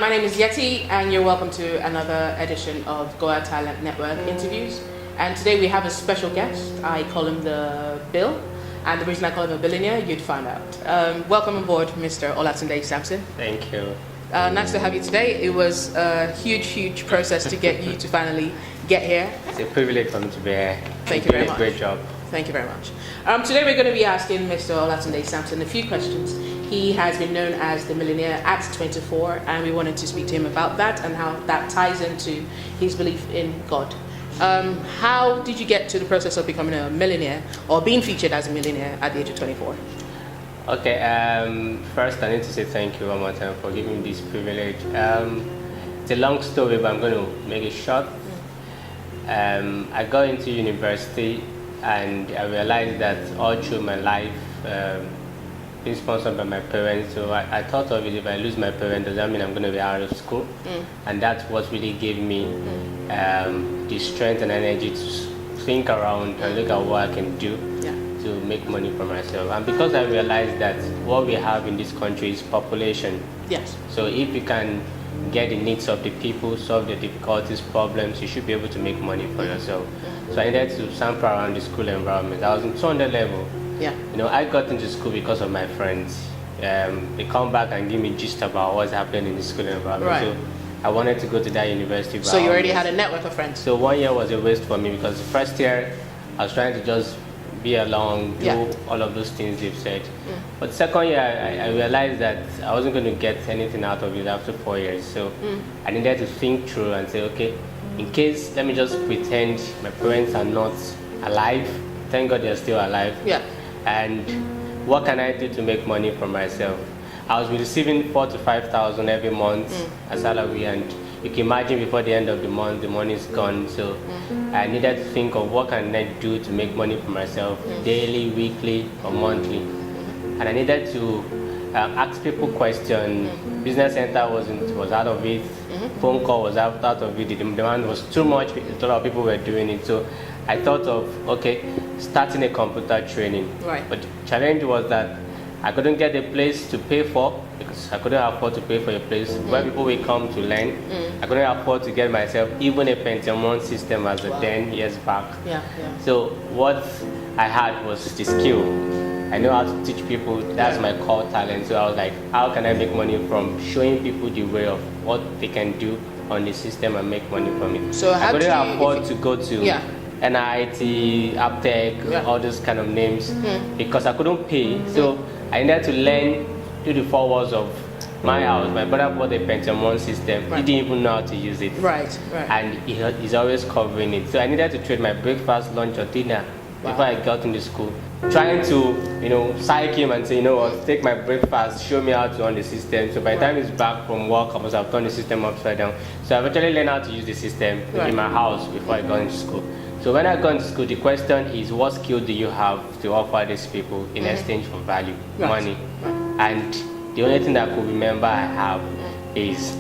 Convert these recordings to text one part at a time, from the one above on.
my name is Yeti, and you're welcome to another edition of GOA Talent Network interviews. And today we have a special guest. I call him the Bill, and the reason I call him a billionaire, you'd find out. Welcome on board, Mr. Olatunde Samson. Thank you. Nice to have you today. It was a huge process to get you to finally get here. It's a privilege for me to be here. Thank you very much. Great job. Thank you very much. Today we're going to be asking Mr. Olatunde Samson a few questions. He has been known as the millionaire at 24, and we wanted to speak to him about that and how that ties into his belief in God. How did you get to the process of becoming a millionaire or being featured as a millionaire at the age of 24? Okay, first I need to say thank you one more time for giving me this privilege. It's a long story, but I'm going to make it short. I got into university and I realized that all through my life, being sponsored by my parents, so I thought of it, if I lose my parents, does that mean I'm going to be out of school? And that's what really gave me the strength and energy to think around and look at what I can do to make money for myself. And because I realized that what we have in this country is population. Yes. So if you can get the needs of the people, solve the difficulties, problems, you should be able to make money for yourself. So I needed to sample around the school environment. I was in 200 level. Yeah. You know, I got into school because of my friends. They come back and give me gist about what's happening in the school environment. Right. So I wanted to go to that university. So you already had a network of friends. So 1 year was a waste for me because the first year I was trying to just be along, do all of those things they've said. But second year I realized that I wasn't going to get anything out of it after 4 years. So I needed to think through and say, okay, in case, let me just pretend my parents are not alive. Thank God they're still alive. Yeah. And what can I do to make money for myself? I was receiving 4,000 to 5,000 every month as salary, and you can imagine before the end of the month, the money is gone. So I needed to think of what can I do to make money for myself, daily, weekly, or monthly. And I needed to ask people questions. Business center was out of it. Phone call was out of it. The demand was too much. A lot of people were doing it. So I thought of, okay, starting a computer training. Right. But the challenge was that I couldn't get a place to pay for because I couldn't afford to pay for a place where people will come to learn. I couldn't afford to get myself even a Pentium 1 system as a 10 years back. Yeah. So what I had was the skill. I know how to teach people. That's my core talent. So I was like, how can I make money from showing people the way of what they can do on the system and make money from it? So I couldn't afford to go to NIT, Aptech, all those kind of names because I couldn't pay. So I needed to learn through the 4 walls of my house. My brother bought a Pentium 1 system. He didn't even know how to use it. Right. And he's always covering it. So I needed to trade my breakfast, lunch, or dinner before I got into school. Trying to, psych him and say, take my breakfast, show me how to run the system. So by the time he's back from work, I must have turned the system upside down. So I've actually learned how to use the system in my house before I got into school. So when I got into school, the question is, what skill do you have to offer these people in exchange for value, money? And the only thing that I could remember I have is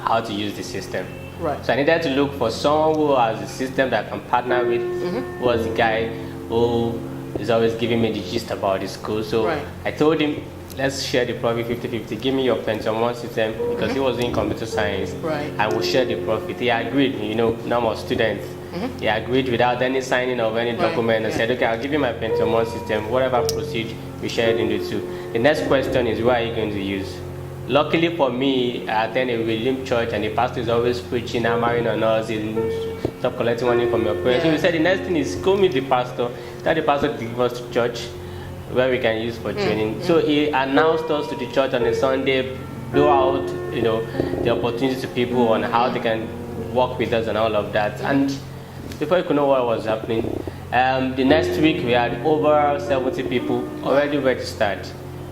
how to use the system. Right. So I needed to look for someone who has a system that I can partner with, who was the guy who is always giving me the gist about the school. So I told him, let's share the profit 50-50. Give me your Pentium 1 system because he was in computer science. And we'll share the profit. He agreed, normal students. He agreed without any signing of any document and said, okay, I'll give you my Pentium 1 system, whatever proceed, we share it into 2. The next question is, what are you going to use? Luckily for me, I attend a William church and the pastor is always preaching, hammering on us, stop collecting money from your parents. So we said the next thing is go meet the pastor, tell the pastor to give us to church where we can use for training. So he announced us to the church on a Sunday, blow out, the opportunity to people on how they can work with us and all of that. And before you could know what was happening, the next week we had over 70 people already registered.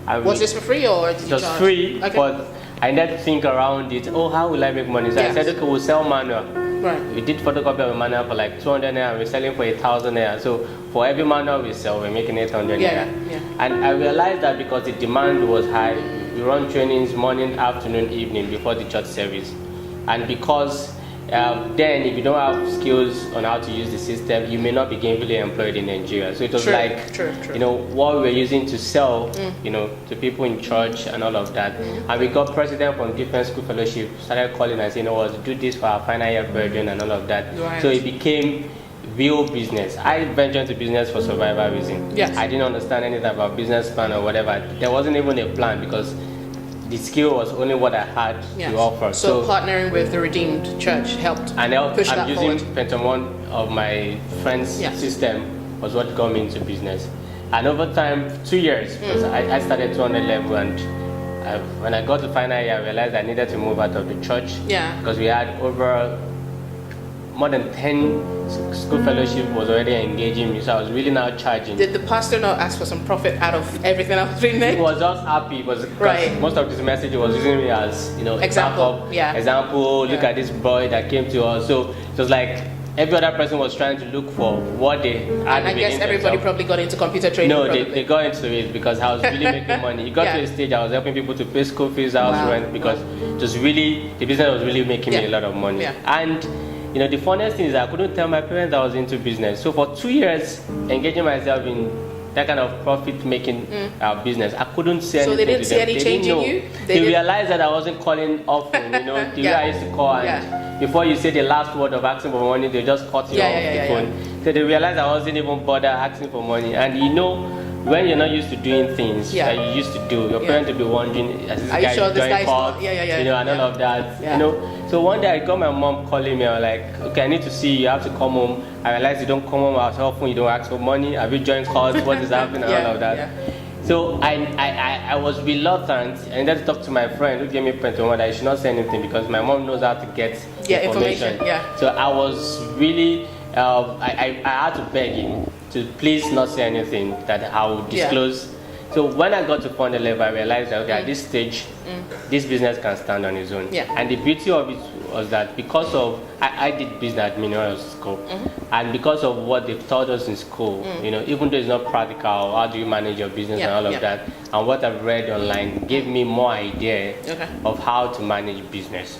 Was this for free or did you charge? It was free, but I needed to think around it. Oh, how will I make money? So I said, okay, we'll sell manual. Right. We did photocopy of a manual for like 200 naira. We're selling for 1,000 naira. So for every manual we sell, we're making 800 naira. And I realized that because the demand was high, we run trainings morning, afternoon, evening before the church service. And because then if you don't have skills on how to use the system, you may not be gainfully employed in Nigeria. So it was true. you know, what we were using to sell, you know, to people in church and all of that. And we got president from different school fellowship started calling and saying, "Oh, do this for our final year brethren," and all of that. Right. So it became real business. I ventured into business for survival reason. Yes. I didn't understand anything about business plan or whatever. There wasn't even a plan because the skill was only what I had to offer. So partnering with the Redeemed Church helped push that using forward. Pentium 1 of my friend's system was what got me into business. And over time, 2 years, because I started 200 level, and when I got to final year, I realized I needed to move out of the church. Yeah. Because we had over more than 10 school fellowship was already engaging me, so I was really now charging. Did the pastor not ask for some profit out of everything I was doing there? He was just happy because most of his message was using me as, you know, example. Look at this boy that came to us. So it was like every other person was trying to look for what they had. And I guess everybody probably got into computer training. No, they got into it because I was really making money. It got to a stage I was helping people to pay school fees, house rent, because it was really, the business was really making me a lot of money. And you know, the funniest thing is I couldn't tell my parents I was into business. So for 2 years, engaging myself in that kind of profit-making business, I couldn't say anything. So they didn't to see them. any change in you? They realized that I wasn't calling often, you know, the way I used to call. And before you say the last word of asking for money, they just cut you off the phone. So they realized I wasn't even bothered asking for money. And you know, when you're not used to doing things that you used to do, your parents will be wondering, is this guy doing calls? You know, and all of that. You know. So one day I got my mom calling me. I was like, okay, I need to see you. You have to come home. I realized you don't come home as often. You don't ask for money. Have you joined calls? What is happening? And all of that. So I was reluctant. I needed to talk to my friend who gave me Pentium 1 that I should not say anything because my mom knows how to get information. So I was really, I had to beg him to please not say anything that I would disclose. So when I got to fund level, I realized that okay, at this stage, this business can stand on its own. And the beauty of it was that because of I did business admin when I was in school, and because of what they've taught us in school, you know, even though it's not practical, how do you manage your business and all of that, and what I've read online gave me more idea of how to manage business,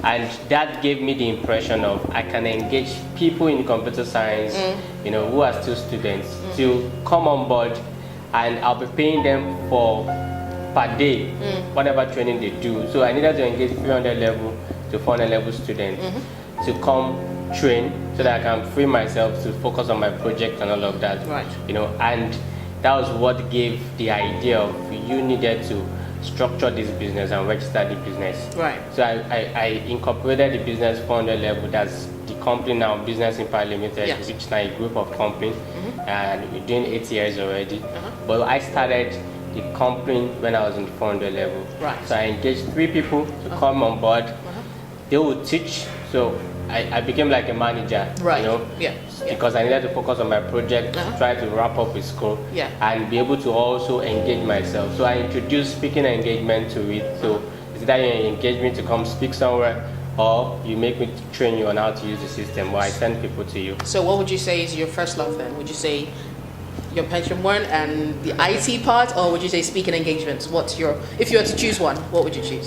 and that gave me the impression of I can engage people in computer science, you know, who are still students, to come on board. And I'll be paying them for per day, whatever training they do. So I needed to engage 300 level to 400 level students to come train so that I can free myself to focus on my project and all of that. You know, and that was what gave the idea of you needed to structure this business and register the business. So I incorporated the business 400 level. That's the company now, Business Empire Limited, which is now a group of companies, and we're doing 8 years already. But I started the company when I was in the 400 level. So I engaged 3 people to come on board. They would teach. So I became like a manager, you know, because I needed to focus on my project, try to wrap up with school, and be able to also engage myself. So I introduced speaking engagement to it. So it's that you engage me to come speak somewhere, or you make me train you on how to use the system, or I send people to you. So what would you say is your first love then? Would you say your Pentium 1 and the IT part, or would you say speaking engagements? What's your, if you were to choose one, what would you choose?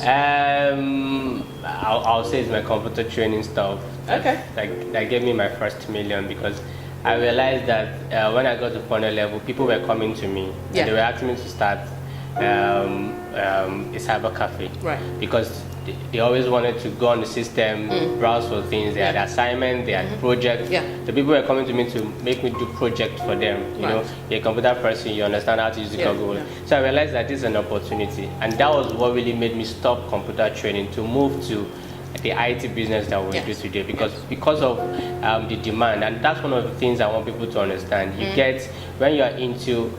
I'll say it's my computer training stuff. That gave me my first million, because I realized that when I got to 400 level, people were coming to me and they were asking me to start a cyber cafe, because they always wanted to go on the system, browse for things. They had assignments, they had projects. The people were coming to me to make me do projects for them. You know, you're a computer person, you understand how to use the Google. So I realized that this is an opportunity, and that was what really made me stop computer training to move to the IT business that we do today, because of the demand. And that's one of the things I want people to understand. You get, when you're into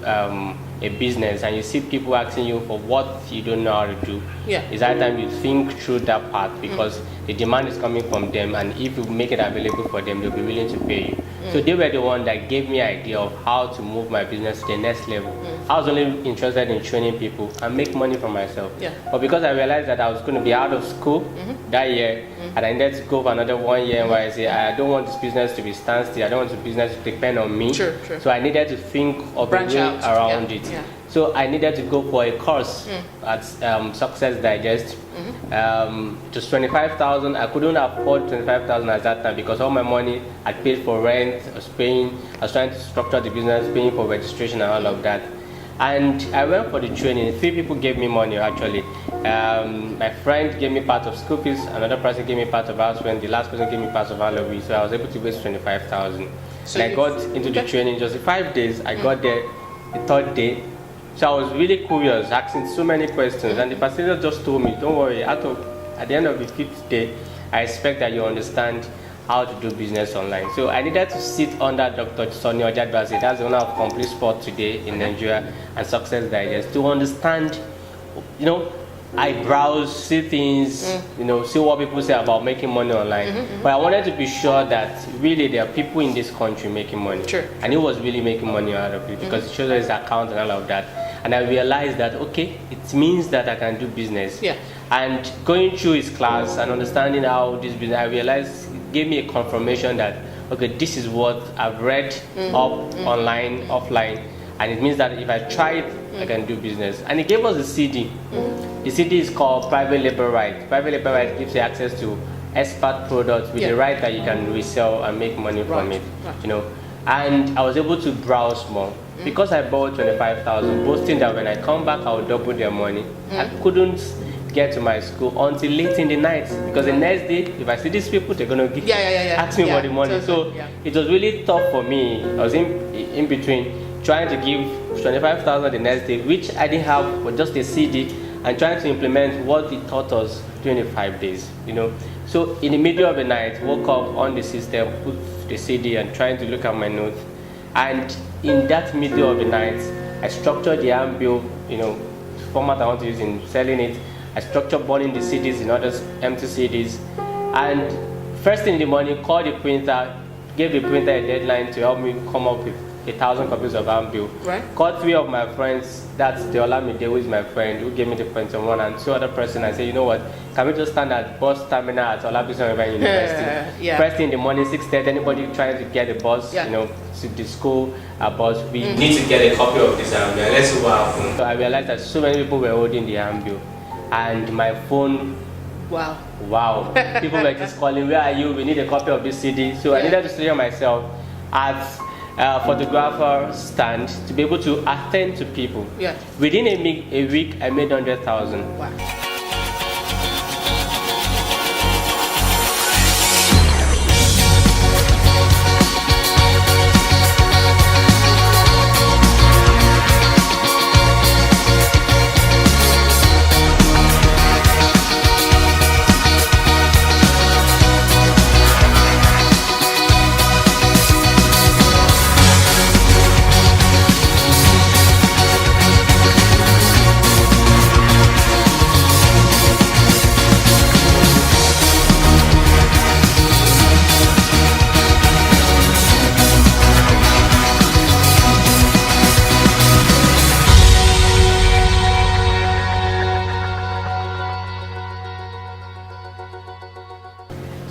a business and you see people asking you for what you don't know how to do, it's that time you think through that part, because the demand is coming from them, and if you make it available for them, they'll be willing to pay you. So they were the one that gave me an idea of how to move my business to the next level. I was only interested in training people and make money for myself. But because I realized that I was going to be out of school that year, and I needed to go for another 1 year where I say, I don't want this business to be standstill, I don't want the business to depend on me. So I needed to think of a way around it. So I needed to go for a course at Success Digest. It was 25,000. I couldn't afford 25,000 at that time because all my money I paid for rent. I was trying to structure the business, paying for registration and all of that. And I went for the training. 3 people gave me money actually. My friend gave me part of school fees, another person gave me part of house rent, the last person gave me part of salary. So I was able to raise 25,000. So and I got into the training just 5 days. I got there the 3rd day. So I was really curious, asking so many questions, and the facilitator just told me, don't worry, at the end of the 5th day, I expect that you understand how to do business online. So I needed to sit under Dr. Sonny Ojadbasi, that's the owner of Complete Sport today in Nigeria, and Success Digest, to understand, I browse, see things, see what people say about making money online. But I wanted to be sure that really there are people in this country making money. Sure. And he was really making money out of it because it shows his account and all of that. And I realized that, okay, it means that I can do business. Yeah. And going through his class and understanding how this business, I realized it gave me a confirmation that, okay, this is what I've read online, offline. And it means that if I try it, I can do business. And he gave us a CD. The CD is called Private Label Right. Private Label Right gives you access to expert products with the right that you can resell and make money from it. And I was able to browse more. Because I bought 25,000, boasting that when I come back, I will double their money. I couldn't get to my school until late in the night because the next day, if I see these people, they're going to ask me for the money. So it was really tough for me. I was in between trying to give 25,000 the next day, which I didn't have for just a CD, and trying to implement what he taught us during the 5 days. So in the middle of the night, woke up on the system, put the CD, and trying to look at my notes. And in that middle of the night, I structured the handbill, format I want to use in selling it. I structured burning the CDs in other empty CDs. And first thing in the morning, called the printer, gave the printer a deadline to help me come up with 1,000 copies of handbill. Right. Called 3 of my friends, that's Olamide, who is my friend, who gave me the printer one, and 2 other persons. I said, you know what, can we just stand at bus terminal at Olabisi University? First thing in the morning, 6:30, anybody trying to get a bus, to the school, a bus, we need to get a copy of this handbill. Let's see what happens. So I realized that so many people were holding the handbill, and my phone. Wow. People were just calling, where are you? We need a copy of this CD. So I needed to study myself at photographer stand to be able to attend to people. Within a week, I made 100,000. Wow.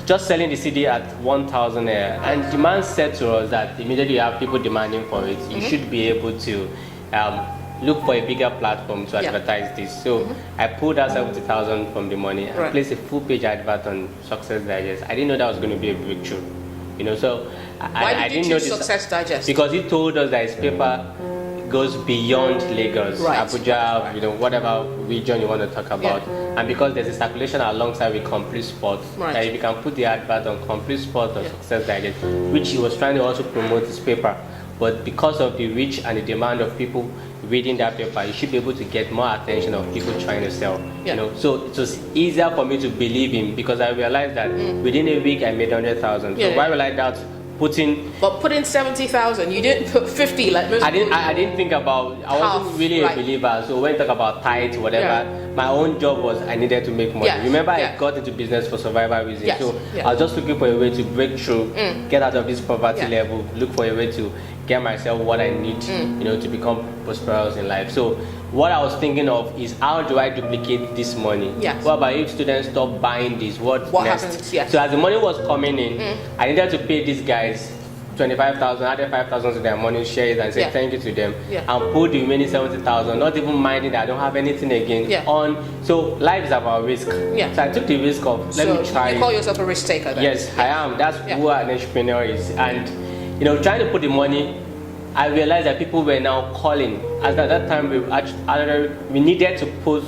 Just selling the CD at 1,000 naira, and the man said to us that immediately you have people demanding for it, you should be able to look for a bigger platform to advertise this. So I pulled out 70,000 from the money and placed a full page advert on Success Digest. I didn't know that was going to be a breakthrough, so Why did you choose Success Digest? Because he told us that his paper goes beyond Lagos, Abuja, whatever region you want to talk about. And because there's a circulation alongside with Complete Sport, that if you can put the advert on Complete Sport or Success Digest, which he was trying to also promote his paper. But because of the reach and the demand of people reading that paper, you should be able to get more attention of people trying to sell. So it was easier for me to believe him because I realized that within a week I made 100,000. So why will I doubt putting 70,000, you didn't put 50 like most people. I didn't think about, I wasn't really a believer. So when you talk about tithe, whatever, my own job was I needed to make money. Remember, I got into business for survival reasons. So I was just looking for a way to break through, get out of this poverty level, look for a way to get myself what I need, to become prosperous in life. So what I was thinking of is, how do I duplicate this money? What about if students stop buying this? What next? happens? So as the money was coming in, I needed to pay these guys 25,000, added 5,000 to their money, share it and say thank you to them, and put the remaining 70,000, not even minding that I don't have anything again on. So life is about risk. So I took the risk of let me try. You call yourself a risk taker then? Yes, I am. That's who an entrepreneur is. And trying to put the money, I realized that people were now calling. At that time, we needed to put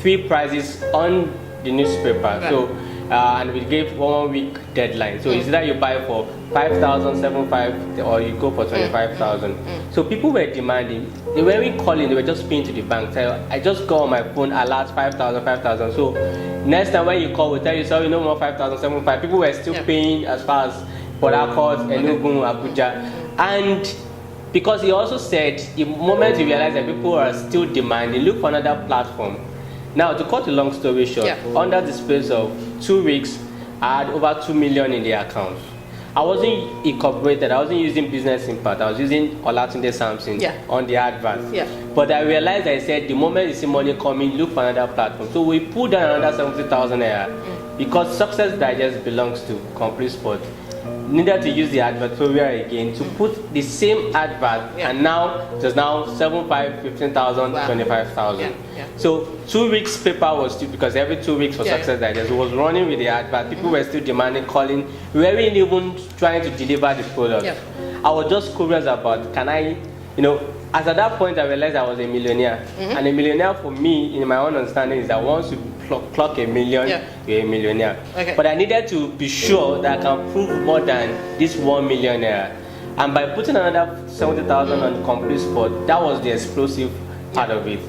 3 prices on the newspaper. So and we gave 1 week deadline. So it's either you buy for 5,000, 7,500, or you go for 25,000. So people were demanding. They weren't calling. They were just paying to the bank. So I just go on my phone, alert 5,000, 5,000. So next time when you call, we tell you sorry, no more 5,000, 7,500. People were still paying as far as Port Harcourt, Enugu, Abuja, and because he also said the moment you realize that people are still demanding, look for another platform. Now, to cut a long story short, under the space of 2 weeks, I had over 2 million in the account. I wasn't incorporated, I wasn't using Business Impact, I was using Olatunde Samson on the advert. But I realized, I said, the moment you see money coming, look for another platform. So we put down another 70,000 naira because Success Digest belongs to Complete Sport. Needed to use the advertorial again to put the same advert, and now there's now 7,500, 15,000, 25,000. So 2 weeks paper was still, because every 2 weeks for Success Digest it was running with the advert. People were still demanding, calling. We weren't even trying to deliver the product. I was just curious about, can I, as at that point I realized I was a millionaire. And a millionaire for me, in my own understanding, is that once you clock a million, you're a millionaire. But I needed to be sure that I can prove more than this 1 millionaire. And by putting another 70,000 on Complete Sport, that was the explosive part of it.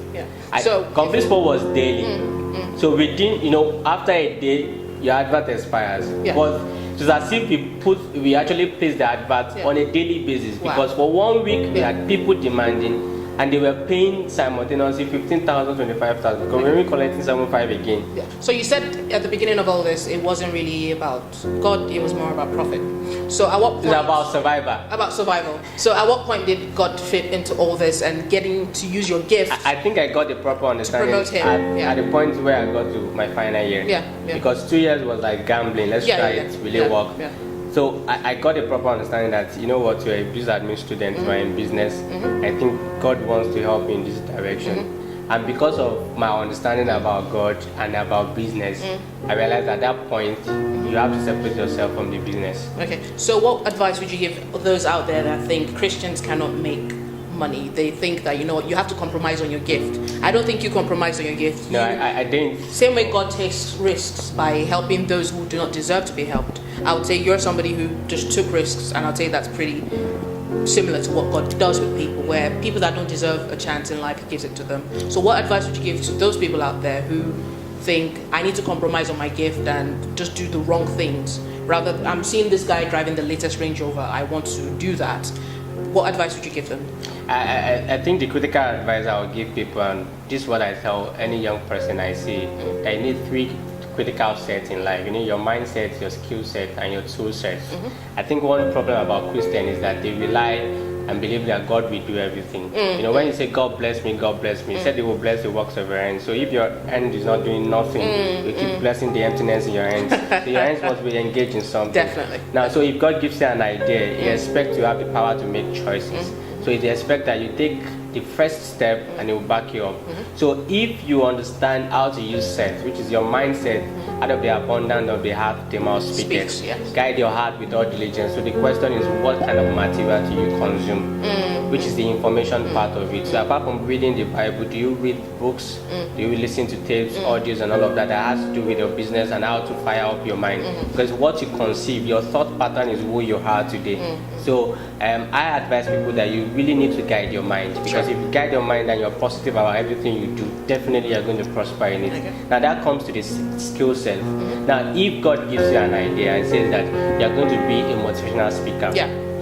So Complete Sport was daily. So within, after a day, your advert expires. But it was as if we actually placed the advert on a daily basis, because for 1 week we had people demanding, and they were paying simultaneously 15,000, 25,000. Because we were collecting 7,500 again. So you said at the beginning of all this, it wasn't really about God; it was more about profit. So at what point? It's about survival. About survival. So at what point did God fit into all this and getting to use your gift? I think I got the proper understanding at the point where I got to my final year. Because 2 years was like gambling. Let's try it, will it work? So I got a proper understanding that, you're a business admin student, you're in business. I think God wants to help me in this direction. And because of my understanding about God and about business, I realized at that point, you have to separate yourself from the business. Okay, so what advice would you give those out there that think Christians cannot make money? They think that, you have to compromise on your gift. I don't think you compromise on your gift. No, I didn't. Same way God takes risks by helping those who do not deserve to be helped. I would say you're somebody who just took risks, and I'd say that's pretty similar to what God does with people, where people that don't deserve a chance in life, He gives it to them. So what advice would you give to those people out there who think, I need to compromise on my gift and just do the wrong things? Rather, I'm seeing this guy driving the latest Range Rover, I want to do that. What advice would you give them? I think the critical advice I would give people, and this is what I tell any young person I see, that you need 3 critical sets in life. You need your mindset, your skill set, and your tool set. I think one problem about Christians is that they rely and believe that God will do everything. When you say God bless me, He said He will bless the works of your hands. So if your hand is not doing nothing, you keep blessing the emptiness in your hands. So your hands must be engaged in something. Definitely. Now, so if God gives you an idea, He expects you to have the power to make choices. So He expects that you take the first step and He will back you up. So if you understand how to use set, which is your mindset, out of the abundance of the heart the mouth speaks. Guide your heart with all diligence. So the question is, what kind of material do you consume? Which is the information part of it. So apart from reading the Bible, do you read books? Do you listen to tapes, audios, and all of that has to do with your business and how to fire up your mind? Because what you conceive, your thought pattern is who you are today. So I advise people that you really need to guide your mind, because if you guide your mind and you're positive about everything you do, definitely you're going to prosper in it. Now that comes to this skill set. Now if God gives you an idea and says that you're going to be a motivational speaker,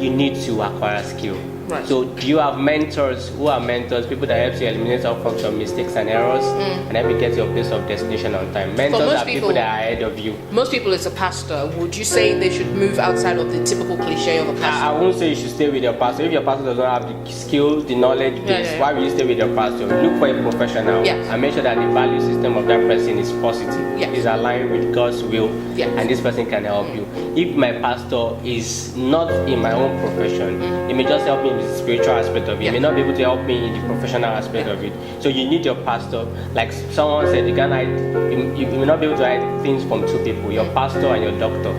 you need to acquire skill. Right. So do you have mentors? Who are mentors? People that help you eliminate all forms of mistakes and errors and help you get to your place of destination on time. Mentors are people that are ahead of you. Most people, it's a pastor. Would you say they should move outside of the typical cliche of a pastor? I won't say you should stay with your pastor. If your pastor does not have the skills, the knowledge base, why will you stay with your pastor? Look for a professional and make sure that the value system of that person is positive, is aligned with God's will, and this person can help you. If my pastor is not in my own profession, it may just help me in the spiritual aspect of it. It may not be able to help me in the professional aspect of it. So you need your pastor. Like someone said, you may not be able to hide things from two people, your pastor and your doctor,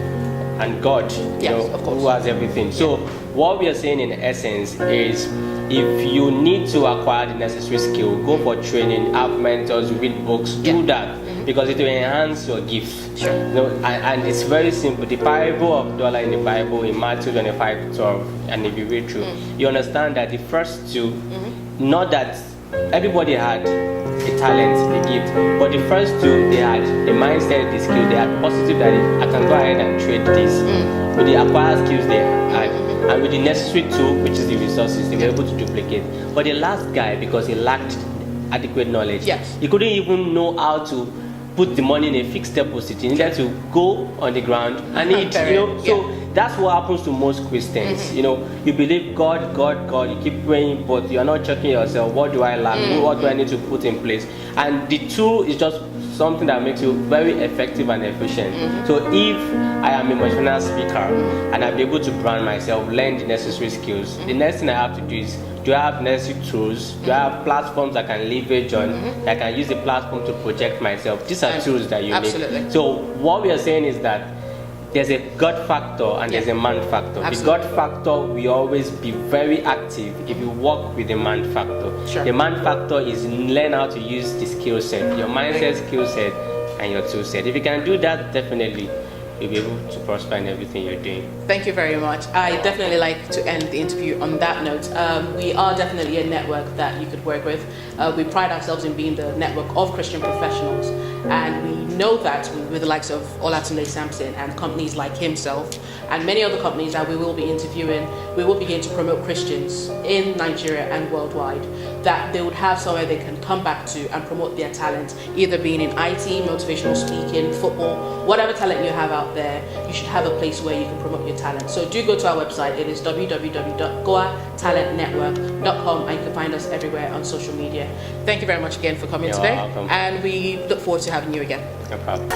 and God, who has everything. So what we are saying in essence is, if you need to acquire the necessary skill, go for training, have mentors, read books, do that, because it will enhance your gift. Sure. And it's very simple. The parable of dollar in the Bible in Matthew 25:12, and if you read through, you understand that the first two, not that everybody had a talent, a gift, but the first two, they had the mindset, the skill, they had positive that I can go ahead and trade this. With the acquired skills they had, and with the necessary tool, which is the resources, they were able to duplicate. But the last guy, because he lacked adequate knowledge, he couldn't even know how to put the money in a fixed deposit. He needed to go on the ground and eat. So that's what happens to most Christians. You believe God, you keep praying, but you are not checking yourself. What do I lack? What do I need to put in place? And the tool is just something that makes you very effective and efficient. So if I am a motivational speaker and I'll be able to brand myself, learn the necessary skills, the next thing I have to do is, do I have necessary tools? Do I have platforms I can leverage on? I can use the platform to project myself. These are tools that you need. So what we are saying is that there's a God factor and there's a man factor. The God factor will always be very active if you work with the man factor. The man factor is learn how to use the skill set, your mindset, skill set, and your tool set. If you can do that, definitely you'll be able to prosper in everything you're doing. Thank you very much. I definitely like to end the interview on that note. We are definitely a network that you could work with. We pride ourselves in being the network of Christian professionals, and we know that with the likes of Olatunde Samson and companies like himself and many other companies that we will be interviewing, we will begin to promote Christians in Nigeria and worldwide, that they would have somewhere they can come back to and promote their talent, either being in IT, motivational speaking, football, whatever talent you have out there, you should have a place where you can promote your talent. So do go to our website. It is www.goatalentnetwork.com, and you can find us everywhere on social media. Thank you very much again for coming today. Welcome. And we look forward to having you again. No problem.